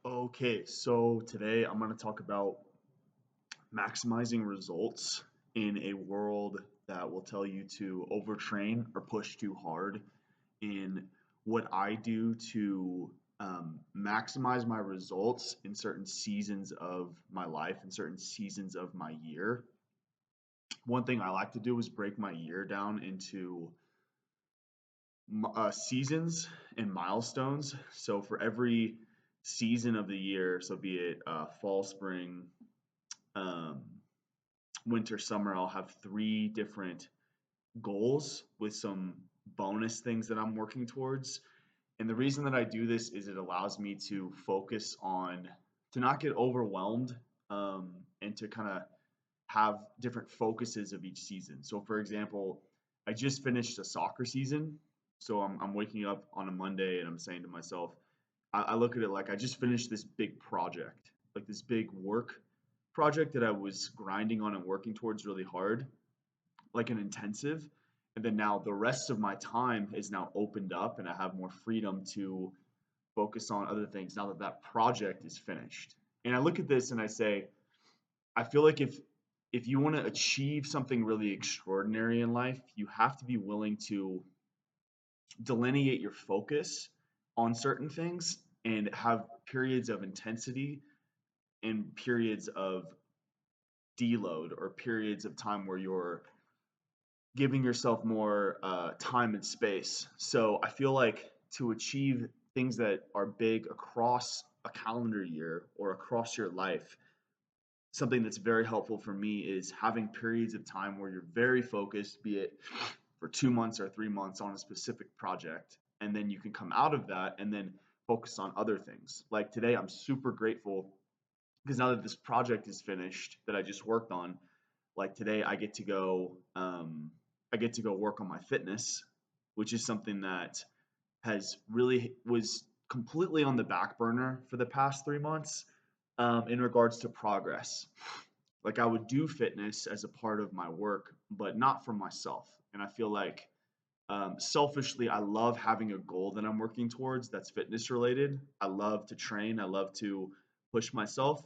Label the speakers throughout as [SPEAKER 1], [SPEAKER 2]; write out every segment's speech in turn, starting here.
[SPEAKER 1] Okay, so today I'm going to talk about maximizing results in a world that will tell you to overtrain or push too hard, in what I do to maximize my results in certain seasons of my life and certain seasons of my year. One thing I like to do is break my year down into seasons and milestones. So for every season of the year, so be it fall, spring, um, winter, summer, I'll have three different goals with some bonus things that I'm working towards. And the reason that I do this is it allows me to focus on, to not get overwhelmed, and to kind of have different focuses of each season. So, for example, I just finished a soccer season. So I'm waking up on a Monday and I'm saying to myself, I look at it like I just finished this big project, like this big work project that I was grinding on and working towards really hard, like an intensive. And then now the rest of my time is now opened up and I have more freedom to focus on other things now that that project is finished. And I look at this and I say, I feel like if you want to achieve something really extraordinary in life, you have to be willing to delineate your focus on certain things and have periods of intensity and periods of deload or periods of time where you're giving yourself more time and space. So I feel like to achieve things that are big across a calendar year or across your life, something that's very helpful for me is having periods of time where you're very focused, be it for 2 months or 3 months on a specific project. And then you can come out of that and then focus on other things. Like today, I'm super grateful because now that this project is finished that I just worked on, like today I get to go work on my fitness, which is something that has really was completely on the back burner for the past 3 months, in regards to progress. Like I would do fitness as a part of my work, but not for myself. And I feel like selfishly, I love having a goal that I'm working towards that's fitness related. I love to train. I love to push myself,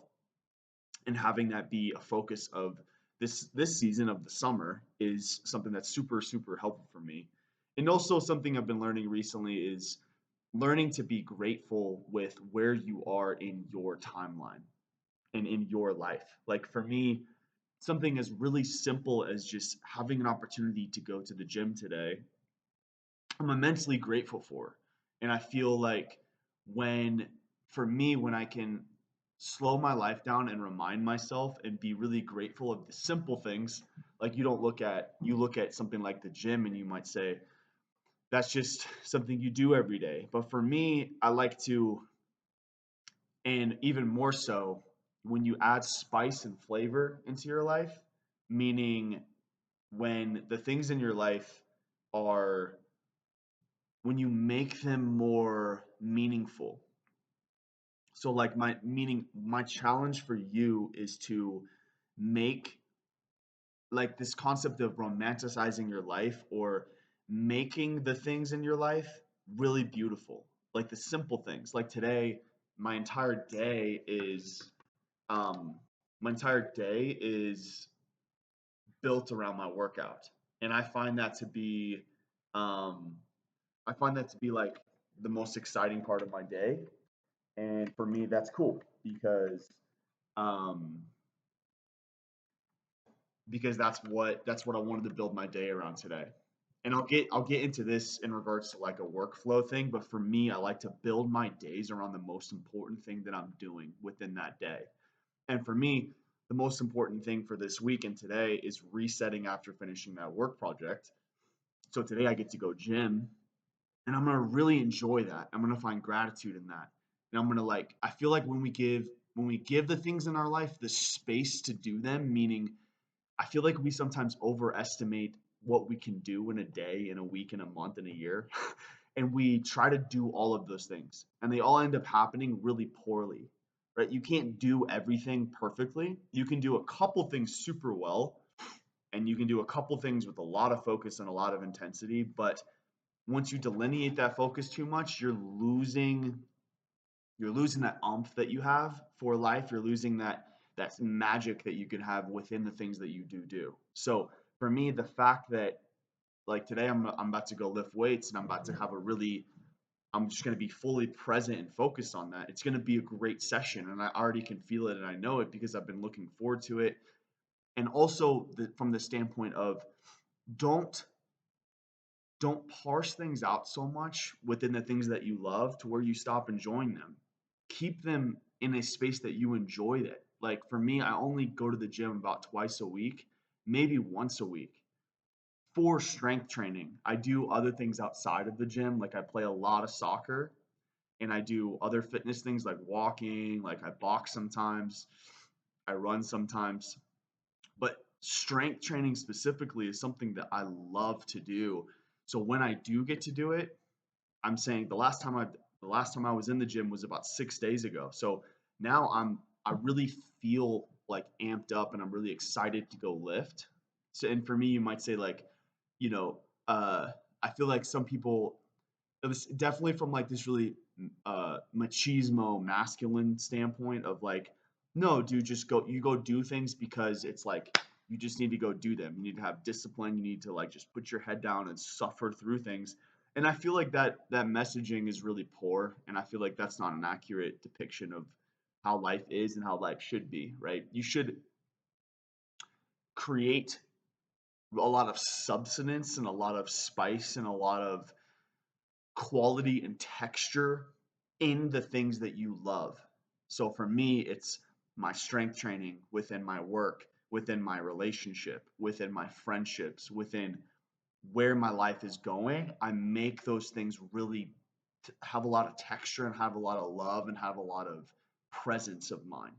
[SPEAKER 1] and having that be a focus of this season of the summer is something that's super helpful for me. And also something I've been learning recently is learning to be grateful with where you are in your timeline and in your life. Like for me, something as really simple as just having an opportunity to go to the gym today, I'm immensely grateful for. And I feel like when, for me, when I can slow my life down and remind myself and be really grateful of the simple things, like you look at something like the gym and you might say, that's just something you do every day. But for me, I like to, and even more so, when you add spice and flavor into your life, meaning when the things in your life are when you make them more meaningful. So like my challenge for you is to make like this concept of romanticizing your life or making the things in your life really beautiful. Like the simple things. Like today, my entire day is um my entire day is built around my workout. And um I find that to be like the most exciting part of my day. And for me, that's cool um, because that's what I wanted to build my day around today. And I'll get into this in regards to like a workflow thing, but for me, I like to build my days around the most important thing that I'm doing within that day. And for me, the most important thing for this week and today is resetting after finishing that work project. So today I get to go gym and I'm gonna really enjoy that. I'm gonna find gratitude in that, and I'm gonna like. I feel like when we give the things in our life the space to do them, meaning I feel like we sometimes overestimate what we can do in a day, in a week, in a month, in a year, and we try to do all of those things, and they all end up happening really poorly. Right? You can't do everything perfectly. You can do a couple things super well, and you can do a couple things with a lot of focus and a lot of intensity, but once you delineate that focus too much, you're losing You're losing that umph that you have for life. You're losing that magic that you could have within the things that you do. So for me, the fact that like today I'm about to go lift weights and I'm about to have a really I'm just going to be fully present and focused on that. It's going to be a great session, and I already can feel it and I know it because I've been looking forward to it. And also from the standpoint of don't don't parse things out so much within the things that you love to where you stop enjoying them. Keep them in a space that you enjoy it. Like for me, I only go to the gym about twice a week, maybe once a week for strength training. I do other things outside of the gym, like I play a lot of soccer and I do other fitness things like walking, like I box sometimes, I run sometimes. But strength training specifically is something that I love to do. So when I do get to do it, I'm saying the last time I was in the gym was about 6 days ago. So now I really feel like amped up and I'm really excited to go lift. So and for me you might say like, you know, I feel like some people it was definitely from like this really machismo masculine standpoint of like no dude just go you go do things because it's like you just need to go do them. You need to have discipline. You need to like just put your head down and suffer through things. And I feel like that messaging is really poor, and I feel like that's not an accurate depiction of how life is and how life should be, right? You should create a lot of substance and a lot of spice and a lot of quality and texture in the things that you love. So for me, it's my strength training within my work, within my relationship, within my friendships, within where my life is going. I make those things really have a lot of texture and have a lot of love and have a lot of presence of mine.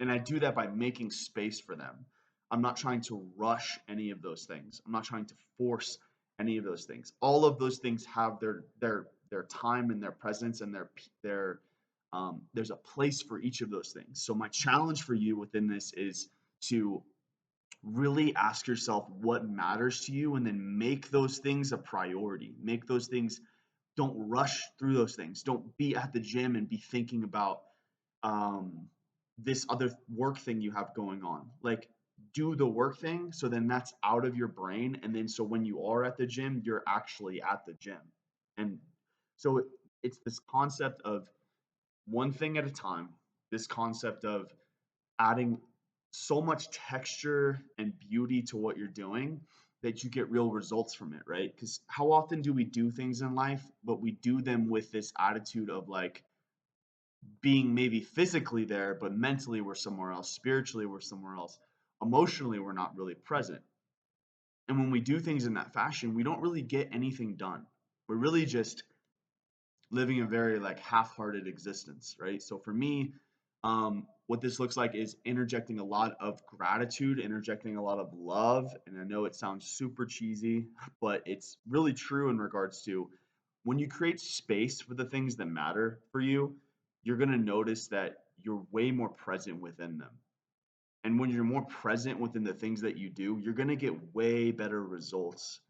[SPEAKER 1] And I do that by making space for them. I'm not trying to rush any of those things. I'm not trying to force any of those things. All of those things have their time and their presence and their there's a place for each of those things. So my challenge for you within this is to really ask yourself what matters to you and then make those things a priority. Make those things, don't rush through those things. Don't be at the gym and be thinking about um, this other work thing you have going on. Like, do the work thing so then that's out of your brain. And then so when you are at the gym, you're actually at the gym. And so it's this concept of one thing at a time, this concept of adding so much texture and beauty to what you're doing that you get real results from it, right? Because how often do we do things in life, but we do them with this attitude of like, being maybe physically there, but mentally we're somewhere else, spiritually we're somewhere else, emotionally we're not really present. And when we do things in that fashion, we don't really get anything done. We're really just living a very like half-hearted existence, right? So for me, what this looks like is interjecting a lot of gratitude, interjecting a lot of love, and I know it sounds super cheesy, but it's really true in regards to when you create space for the things that matter for you, you're going to notice that you're way more present within them. And when you're more present within the things that you do, you're going to get way better results.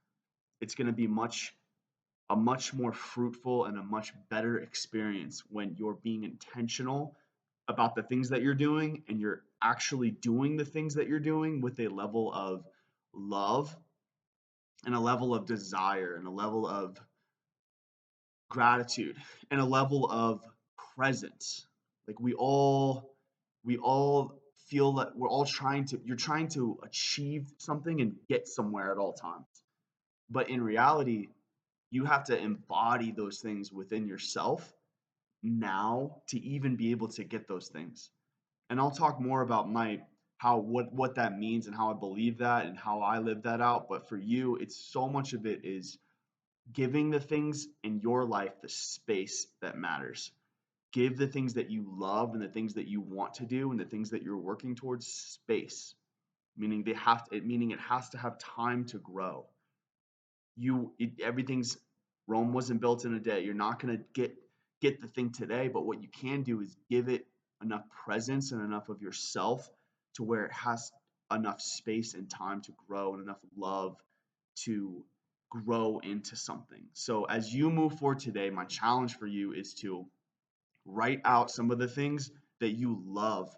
[SPEAKER 1] It's going to be a much more fruitful and a much better experience when you're being intentional about the things that you're doing and you're actually doing the things that you're doing with a level of love and a level of desire and a level of gratitude and a level of presence. Like we all feel that we're all trying to you're trying to achieve something and get somewhere at all times. But in reality, you have to embody those things within yourself now to even be able to get those things. And I'll talk more about my how what that means and how I believe that and how I live that out. But for you, it's so much of it is giving the things in your life the space that matters. Give the things that you love and the things that you want to do and the things that you're working towards space, meaning meaning it has to have time to grow. Everything's Rome wasn't built in a day. You're not going to get the thing today, but what you can do is give it enough presence and enough of yourself to where it has enough space and time to grow and enough love to grow into something. So as you move forward today, my challenge for you is to Write out some of the things that you love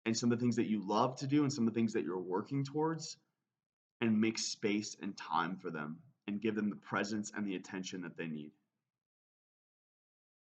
[SPEAKER 1] and some of the things that you love to do and some of the things that you're working towards, and make space and time for them and give them the presence and the attention that they need.